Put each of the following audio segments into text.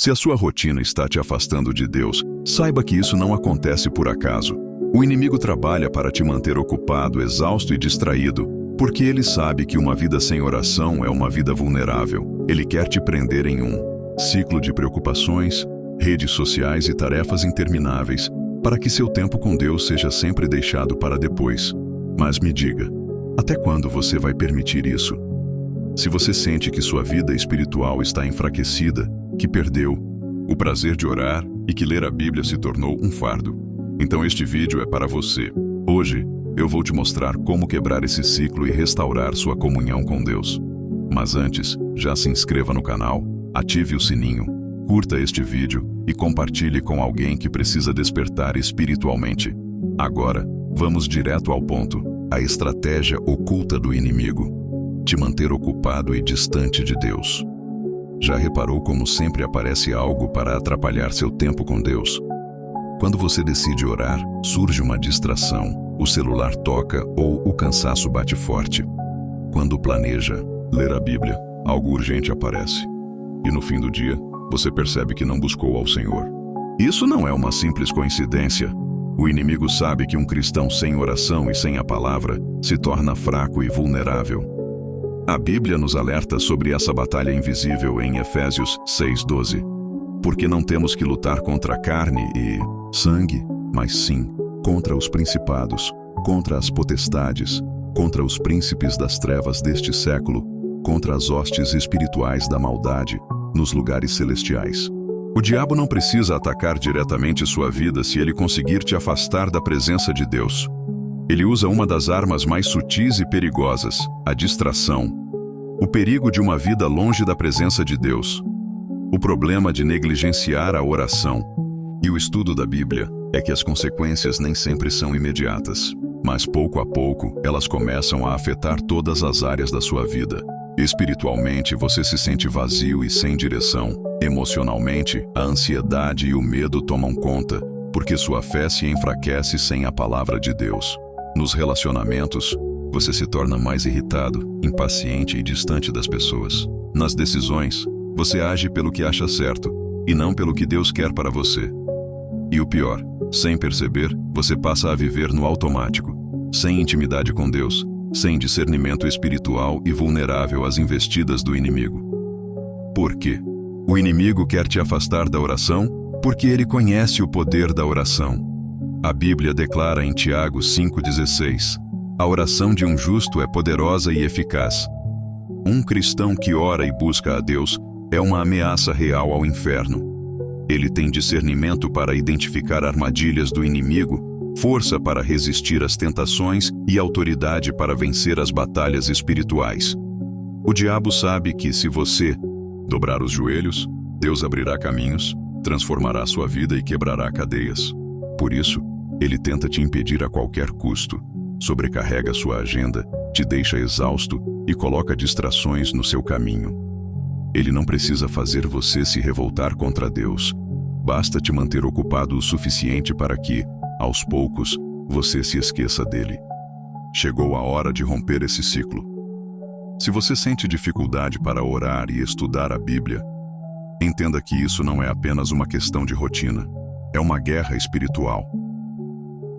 Se a sua rotina está te afastando de Deus, saiba que isso não acontece por acaso. O inimigo trabalha para te manter ocupado, exausto e distraído, porque ele sabe que uma vida sem oração é uma vida vulnerável. Ele quer te prender em um ciclo de preocupações, redes sociais e tarefas intermináveis, para que seu tempo com Deus seja sempre deixado para depois. Mas me diga, até quando você vai permitir isso? Se você sente que sua vida espiritual está enfraquecida, que perdeu o prazer de orar e que ler a Bíblia se tornou um fardo, então este vídeo é para você. Hoje, eu vou te mostrar como quebrar esse ciclo e restaurar sua comunhão com Deus. Mas antes, já se inscreva no canal, ative o sininho, curta este vídeo e compartilhe com alguém que precisa despertar espiritualmente. Agora, vamos direto ao ponto. A estratégia oculta do inimigo: te manter ocupado e distante de Deus. Já reparou como sempre aparece algo para atrapalhar seu tempo com Deus? Quando você decide orar, surge uma distração, o celular toca ou o cansaço bate forte. Quando planeja ler a Bíblia, algo urgente aparece. E no fim do dia, você percebe que não buscou ao Senhor. Isso não é uma simples coincidência. O inimigo sabe que um cristão sem oração e sem a palavra se torna fraco e vulnerável. A Bíblia nos alerta sobre essa batalha invisível em Efésios 6:12. Porque não temos que lutar contra carne e sangue, mas sim contra os principados, contra as potestades, contra os príncipes das trevas deste século, contra as hostes espirituais da maldade nos lugares celestiais. O diabo não precisa atacar diretamente sua vida se ele conseguir te afastar da presença de Deus. Ele usa uma das armas mais sutis e perigosas, a distração. O perigo de uma vida longe da presença de Deus. O problema de negligenciar a oração e o estudo da Bíblia é que as consequências nem sempre são imediatas, mas pouco a pouco elas começam a afetar todas as áreas da sua vida. Espiritualmente, você se sente vazio e sem direção. Emocionalmente, a ansiedade e o medo tomam conta, porque sua fé se enfraquece sem a palavra de Deus. Nos relacionamentos, você se torna mais irritado, impaciente e distante das pessoas. Nas decisões, você age pelo que acha certo, e não pelo que Deus quer para você. E o pior, sem perceber, você passa a viver no automático, sem intimidade com Deus, sem discernimento espiritual e vulnerável às investidas do inimigo. Por quê? O inimigo quer te afastar da oração porque ele conhece o poder da oração. A Bíblia declara em Tiago 5,16: a oração de um justo é poderosa e eficaz. Um cristão que ora e busca a Deus é uma ameaça real ao inferno. Ele tem discernimento para identificar armadilhas do inimigo, força para resistir às tentações e autoridade para vencer as batalhas espirituais. O diabo sabe que se você dobrar os joelhos, Deus abrirá caminhos, transformará sua vida e quebrará cadeias. Por isso, ele tenta te impedir a qualquer custo, sobrecarrega sua agenda, te deixa exausto e coloca distrações no seu caminho. Ele não precisa fazer você se revoltar contra Deus. Basta te manter ocupado o suficiente para que, aos poucos, você se esqueça dele. Chegou a hora de romper esse ciclo. Se você sente dificuldade para orar e estudar a Bíblia, entenda que isso não é apenas uma questão de rotina, é uma guerra espiritual.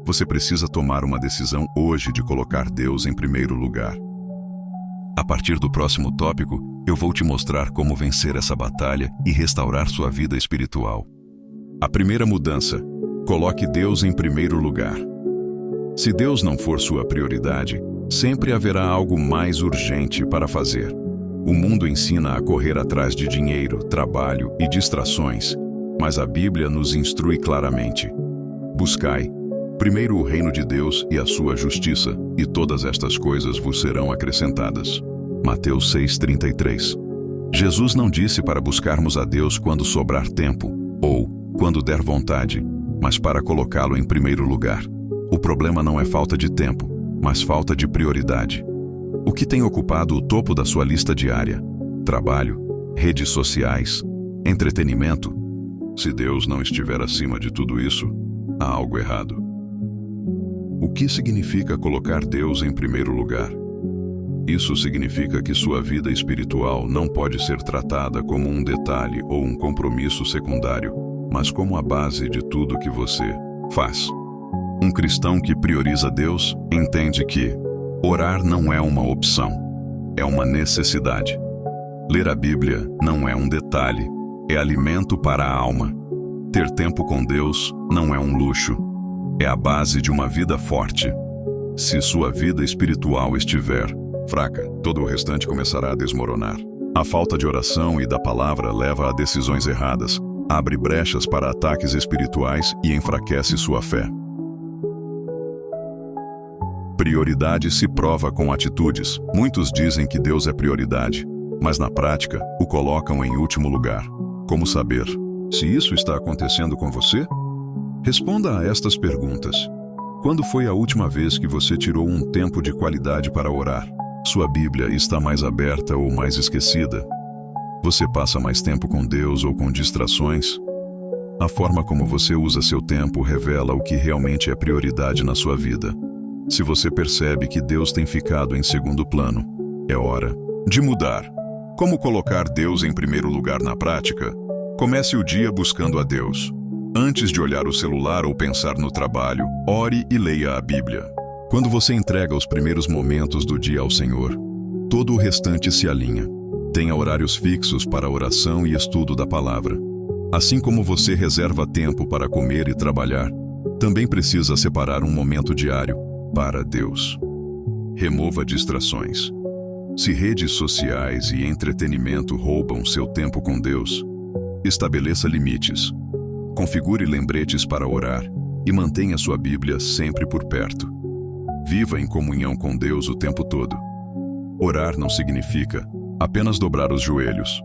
Você precisa tomar uma decisão hoje de colocar Deus em primeiro lugar. A partir do próximo tópico, eu vou te mostrar como vencer essa batalha e restaurar sua vida espiritual. A primeira mudança: coloque Deus em primeiro lugar. Se Deus não for sua prioridade, sempre haverá algo mais urgente para fazer. O mundo ensina a correr atrás de dinheiro, trabalho e distrações, mas a Bíblia nos instrui claramente: buscai primeiro o reino de Deus e a sua justiça, e todas estas coisas vos serão acrescentadas. Mateus 6,33. Jesus não disse para buscarmos a Deus quando sobrar tempo, ou quando der vontade, mas para colocá-lo em primeiro lugar. O problema não é falta de tempo, mas falta de prioridade. O que tem ocupado o topo da sua lista diária? Trabalho, redes sociais, entretenimento? Se Deus não estiver acima de tudo isso, há algo errado. O que significa colocar Deus em primeiro lugar? Isso significa que sua vida espiritual não pode ser tratada como um detalhe ou um compromisso secundário, mas como a base de tudo que você faz. Um cristão que prioriza Deus entende que orar não é uma opção, é uma necessidade. Ler a Bíblia não é um detalhe, é alimento para a alma. Ter tempo com Deus não é um luxo, é a base de uma vida forte. Se sua vida espiritual estiver fraca, todo o restante começará a desmoronar. A falta de oração e da palavra leva a decisões erradas, abre brechas para ataques espirituais e enfraquece sua fé. Prioridade se prova com atitudes. Muitos dizem que Deus é prioridade, mas na prática o colocam em último lugar. Como saber se isso está acontecendo com você? Responda a estas perguntas. Quando foi a última vez que você tirou um tempo de qualidade para orar? Sua Bíblia está mais aberta ou mais esquecida? Você passa mais tempo com Deus ou com distrações? A forma como você usa seu tempo revela o que realmente é prioridade na sua vida. Se você percebe que Deus tem ficado em segundo plano, é hora de mudar. Como colocar Deus em primeiro lugar na prática? Comece o dia buscando a Deus. Antes de olhar o celular ou pensar no trabalho, ore e leia a Bíblia. Quando você entrega os primeiros momentos do dia ao Senhor, todo o restante se alinha. Tenha horários fixos para oração e estudo da palavra. Assim como você reserva tempo para comer e trabalhar, também precisa separar um momento diário para Deus. Remova distrações. Se redes sociais e entretenimento roubam seu tempo com Deus, estabeleça limites. Configure lembretes para orar e mantenha sua Bíblia sempre por perto. Viva em comunhão com Deus o tempo todo. Orar não significa apenas dobrar os joelhos.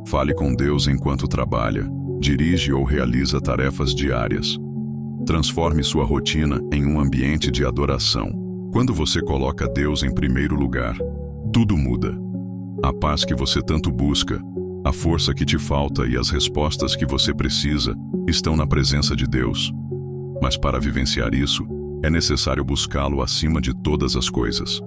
Fale com Deus enquanto trabalha, dirige ou realiza tarefas diárias. Transforme sua rotina em um ambiente de adoração. Quando você coloca Deus em primeiro lugar, tudo muda. A paz que você tanto busca, a força que te falta e as respostas que você precisa estão na presença de Deus. Mas para vivenciar isso, é necessário buscá-lo acima de todas as coisas.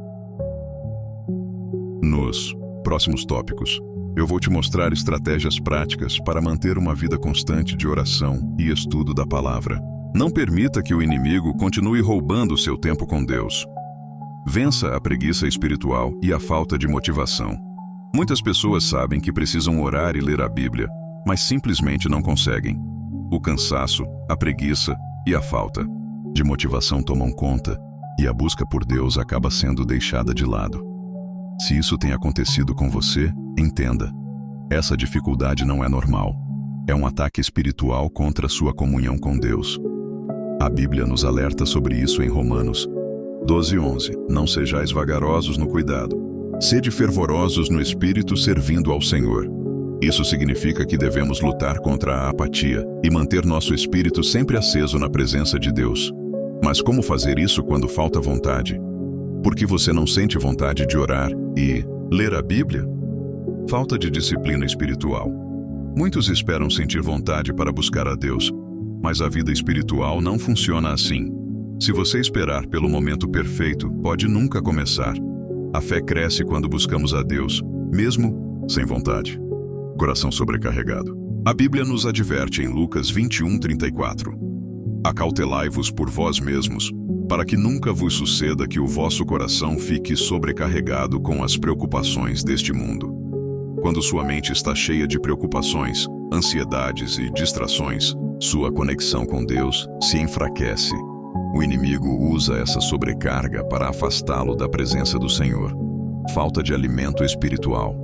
Nos próximos tópicos, eu vou te mostrar estratégias práticas para manter uma vida constante de oração e estudo da palavra. Não permita que o inimigo continue roubando seu tempo com Deus. Vença a preguiça espiritual e a falta de motivação. Muitas pessoas sabem que precisam orar e ler a Bíblia, mas simplesmente não conseguem. O cansaço, a preguiça e a falta de motivação tomam conta e a busca por Deus acaba sendo deixada de lado. Se isso tem acontecido com você, entenda. Essa dificuldade não é normal. É um ataque espiritual contra sua comunhão com Deus. A Bíblia nos alerta sobre isso em Romanos 12:11. Não sejais vagarosos no cuidado. Sede fervorosos no espírito servindo ao Senhor. Isso significa que devemos lutar contra a apatia e manter nosso espírito sempre aceso na presença de Deus. Mas como fazer isso quando falta vontade? Por que você não sente vontade de orar e ler a Bíblia? Falta de disciplina espiritual. Muitos esperam sentir vontade para buscar a Deus, mas a vida espiritual não funciona assim. Se você esperar pelo momento perfeito, pode nunca começar. A fé cresce quando buscamos a Deus, mesmo sem vontade. Coração sobrecarregado. A Bíblia nos adverte em Lucas 21:34. Acautelai-vos por vós mesmos, para que nunca vos suceda que o vosso coração fique sobrecarregado com as preocupações deste mundo. Quando sua mente está cheia de preocupações, ansiedades e distrações, sua conexão com Deus se enfraquece. O inimigo usa essa sobrecarga para afastá-lo da presença do Senhor. Falta de alimento espiritual.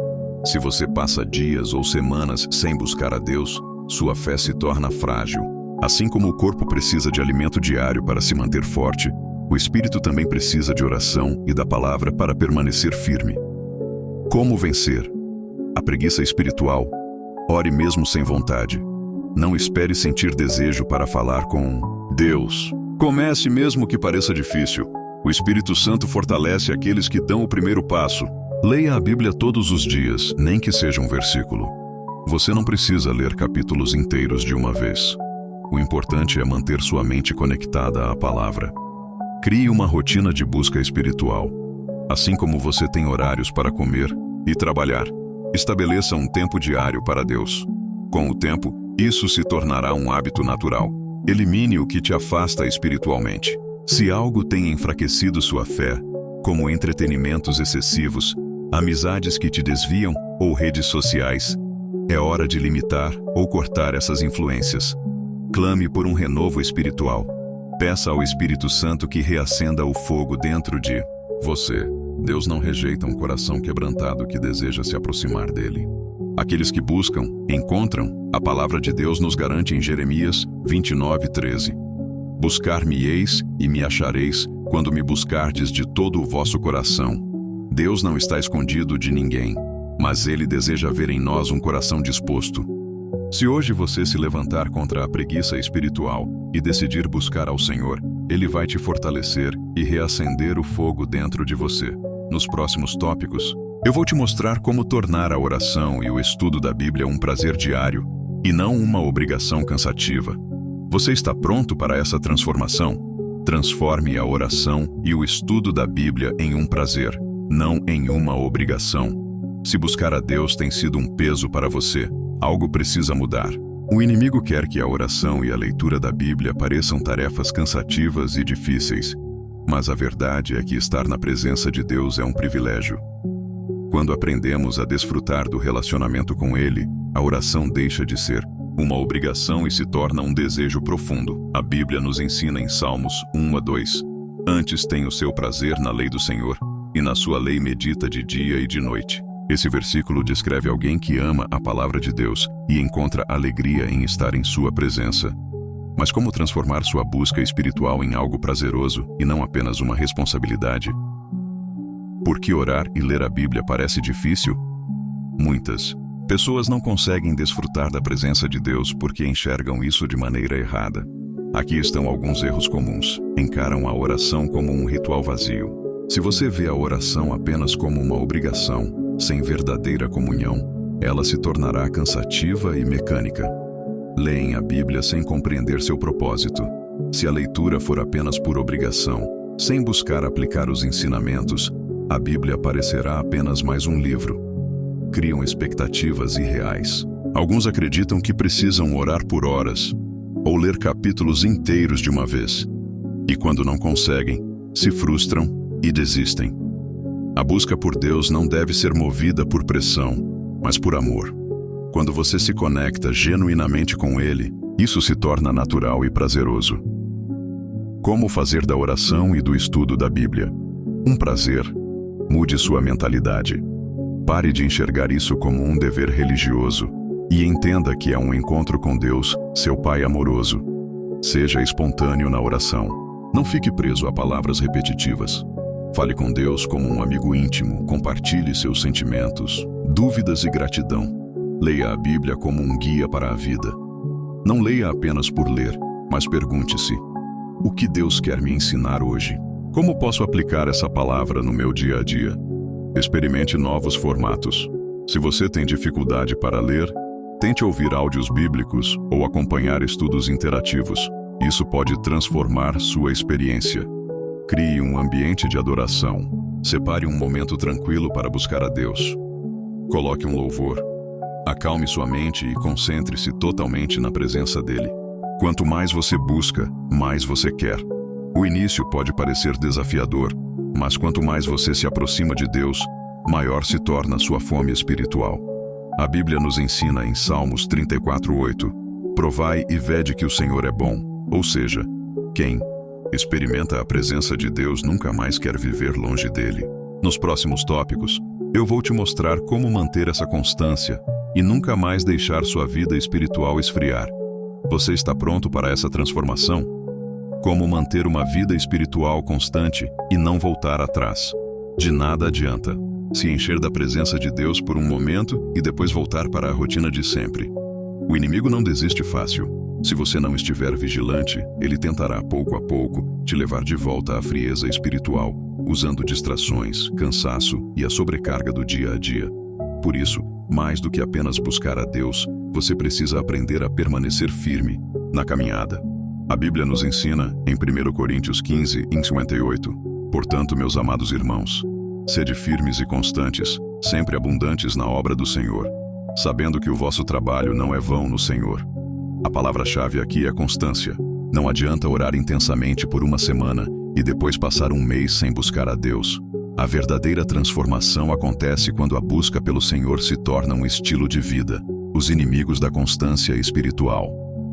Se você passa dias ou semanas sem buscar a Deus, sua fé se torna frágil. Assim como o corpo precisa de alimento diário para se manter forte, o espírito também precisa de oração e da palavra para permanecer firme. Como vencer a preguiça espiritual? Ore mesmo sem vontade. Não espere sentir desejo para falar com Deus. Comece mesmo que pareça difícil. O Espírito Santo fortalece aqueles que dão o primeiro passo. Leia a Bíblia todos os dias, nem que seja um versículo. Você não precisa ler capítulos inteiros de uma vez. O importante é manter sua mente conectada à palavra. Crie uma rotina de busca espiritual. Assim como você tem horários para comer e trabalhar, estabeleça um tempo diário para Deus. Com o tempo, isso se tornará um hábito natural. Elimine o que te afasta espiritualmente. Se algo tem enfraquecido sua fé, como entretenimentos excessivos, amizades que te desviam ou redes sociais, é hora de limitar ou cortar essas influências. Clame por um renovo espiritual. Peça ao Espírito Santo que reacenda o fogo dentro de você. Deus não rejeita um coração quebrantado que deseja se aproximar dele. Aqueles que buscam, encontram. A palavra de Deus nos garante em Jeremias 29:13. Buscar-me-eis e me achareis, quando me buscardes de todo o vosso coração. Deus não está escondido de ninguém, mas Ele deseja ver em nós um coração disposto. Se hoje você se levantar contra a preguiça espiritual e decidir buscar ao Senhor, Ele vai te fortalecer e reacender o fogo dentro de você. Nos próximos tópicos, eu vou te mostrar como tornar a oração e o estudo da Bíblia um prazer diário e não uma obrigação cansativa. Você está pronto para essa transformação? Transforme a oração e o estudo da Bíblia em um prazer, não em uma obrigação. Se buscar a Deus tem sido um peso para você, algo precisa mudar. O inimigo quer que a oração e a leitura da Bíblia pareçam tarefas cansativas e difíceis, mas a verdade é que estar na presença de Deus é um privilégio. Quando aprendemos a desfrutar do relacionamento com Ele, a oração deixa de ser uma obrigação e se torna um desejo profundo. A Bíblia nos ensina em Salmos 1-2. Antes tem o seu prazer na lei do Senhor, e na sua lei medita de dia e de noite. Esse versículo descreve alguém que ama a palavra de Deus e encontra alegria em estar em sua presença. Mas como transformar sua busca espiritual em algo prazeroso e não apenas uma responsabilidade? Por que orar e ler a Bíblia parece difícil? Muitas pessoas não conseguem desfrutar da presença de Deus porque enxergam isso de maneira errada. Aqui estão alguns erros comuns. Encaram a oração como um ritual vazio. Se você vê a oração apenas como uma obrigação, sem verdadeira comunhão, ela se tornará cansativa e mecânica. Leem a Bíblia sem compreender seu propósito. Se a leitura for apenas por obrigação, sem buscar aplicar os ensinamentos, a Bíblia parecerá apenas mais um livro. Criam expectativas irreais. Alguns acreditam que precisam orar por horas, ou ler capítulos inteiros de uma vez. E quando não conseguem, se frustram e desistem. A busca por Deus não deve ser movida por pressão, mas por amor. Quando você se conecta genuinamente com Ele, isso se torna natural e prazeroso. Como fazer da oração e do estudo da Bíblia um prazer? Mude sua mentalidade. Pare de enxergar isso como um dever religioso e entenda que é um encontro com Deus, seu Pai amoroso. Seja espontâneo na oração. Não fique preso a palavras repetitivas. Fale com Deus como um amigo íntimo, compartilhe seus sentimentos, dúvidas e gratidão. Leia a Bíblia como um guia para a vida. Não leia apenas por ler, mas pergunte-se: o que Deus quer me ensinar hoje? Como posso aplicar essa palavra no meu dia a dia? Experimente novos formatos. Se você tem dificuldade para ler, tente ouvir áudios bíblicos ou acompanhar estudos interativos. Isso pode transformar sua experiência. Crie um ambiente de adoração. Separe um momento tranquilo para buscar a Deus. Coloque um louvor. Acalme sua mente e concentre-se totalmente na presença dele. Quanto mais você busca, mais você quer. O início pode parecer desafiador, mas quanto mais você se aproxima de Deus, maior se torna sua fome espiritual. A Bíblia nos ensina em Salmos 34:8: provai e vede que o Senhor é bom. Ou seja, quem experimenta a presença de Deus nunca mais quer viver longe dele. Nos próximos tópicos, eu vou te mostrar como manter essa constância e nunca mais deixar sua vida espiritual esfriar. Você está pronto para essa transformação? Como manter uma vida espiritual constante e não voltar atrás? De nada adianta se encher da presença de Deus por um momento e depois voltar para a rotina de sempre. O inimigo não desiste fácil. Se você não estiver vigilante, ele tentará pouco a pouco te levar de volta à frieza espiritual, usando distrações, cansaço e a sobrecarga do dia a dia. Por isso, mais do que apenas buscar a Deus, você precisa aprender a permanecer firme na caminhada. A Bíblia nos ensina, em 1 Coríntios 15:58, portanto, meus amados irmãos, Sede firmes e constantes, sempre abundantes na obra do Senhor, sabendo que o vosso trabalho não é vão no Senhor. A palavra-chave aqui é constância. Não adianta orar intensamente por uma semana e depois passar um mês sem buscar a Deus. A verdadeira transformação acontece quando a busca pelo Senhor se torna um estilo de vida. Os inimigos da constância espiritual.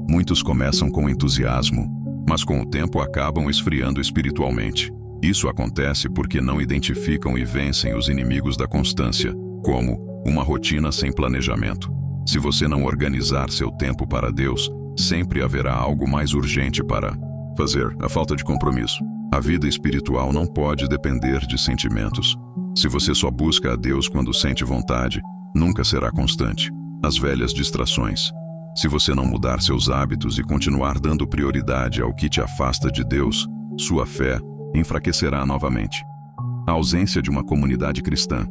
Muitos começam com entusiasmo, mas com o tempo acabam esfriando espiritualmente. Isso acontece porque não identificam e vencem os inimigos da constância, como uma rotina sem planejamento. Se você não organizar seu tempo para Deus, sempre haverá algo mais urgente para fazer. A falta de compromisso. A vida espiritual não pode depender de sentimentos. Se você só busca a Deus quando sente vontade, nunca será constante. As velhas distrações. Se você não mudar seus hábitos e continuar dando prioridade ao que te afasta de Deus, sua fé enfraquecerá novamente. A ausência de uma comunidade cristã.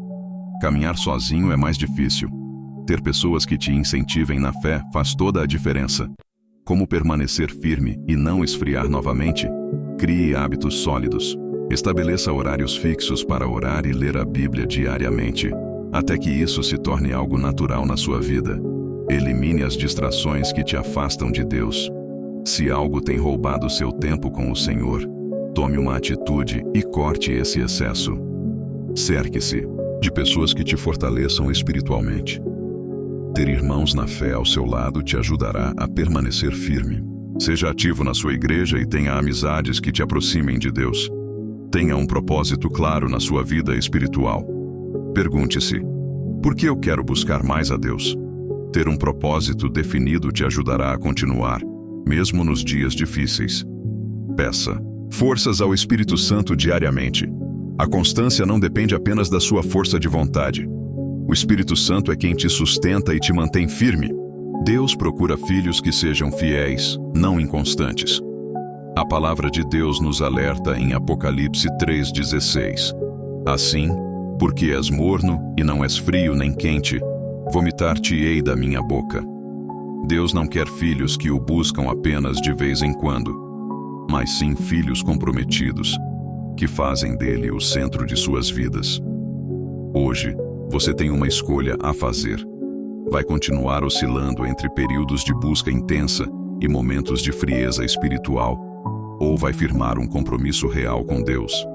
Caminhar sozinho é mais difícil. Ter pessoas que te incentivem na fé faz toda a diferença. Como permanecer firme e não esfriar novamente? Crie hábitos sólidos. Estabeleça horários fixos para orar e ler a Bíblia diariamente, até que isso se torne algo natural na sua vida. Elimine as distrações que te afastam de Deus. Se algo tem roubado seu tempo com o Senhor, tome uma atitude e corte esse excesso. Cerque-se de pessoas que te fortaleçam espiritualmente. Ter irmãos na fé ao seu lado te ajudará a permanecer firme. Seja ativo na sua igreja e tenha amizades que te aproximem de Deus. Tenha um propósito claro na sua vida espiritual. Pergunte-se: por que eu quero buscar mais a Deus? Ter um propósito definido te ajudará a continuar, mesmo nos dias difíceis. Peça forças ao Espírito Santo diariamente. A constância não depende apenas da sua força de vontade. O Espírito Santo é quem te sustenta e te mantém firme. Deus procura filhos que sejam fiéis, não inconstantes. A palavra de Deus nos alerta em Apocalipse 3,16. Assim, porque és morno e não és frio nem quente, vomitar-te-ei da minha boca. Deus não quer filhos que o buscam apenas de vez em quando, mas sim filhos comprometidos, que fazem dele o centro de suas vidas. Hoje, você tem uma escolha a fazer. Vai continuar oscilando entre períodos de busca intensa e momentos de frieza espiritual, ou vai firmar um compromisso real com Deus?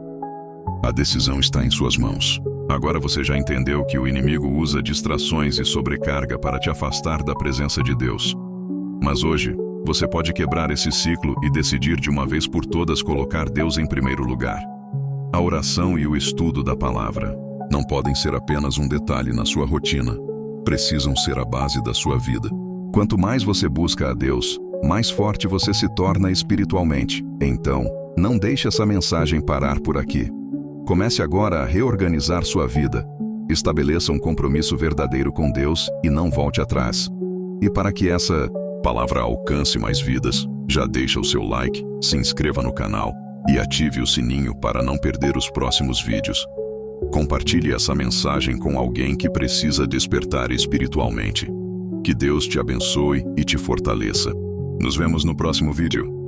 A decisão está em suas mãos. Agora você já entendeu que o inimigo usa distrações e sobrecarga para te afastar da presença de Deus. Mas hoje, você pode quebrar esse ciclo e decidir de uma vez por todas colocar Deus em primeiro lugar. A oração e o estudo da palavra não podem ser apenas um detalhe na sua rotina. Precisam ser a base da sua vida. Quanto mais você busca a Deus, mais forte você se torna espiritualmente. Então, não deixe essa mensagem parar por aqui. Comece agora a reorganizar sua vida. Estabeleça um compromisso verdadeiro com Deus e não volte atrás. E para que essa palavra alcance mais vidas, já deixa o seu like, se inscreva no canal e ative o sininho para não perder os próximos vídeos. Compartilhe essa mensagem com alguém que precisa despertar espiritualmente. Que Deus te abençoe e te fortaleça. Nos vemos no próximo vídeo.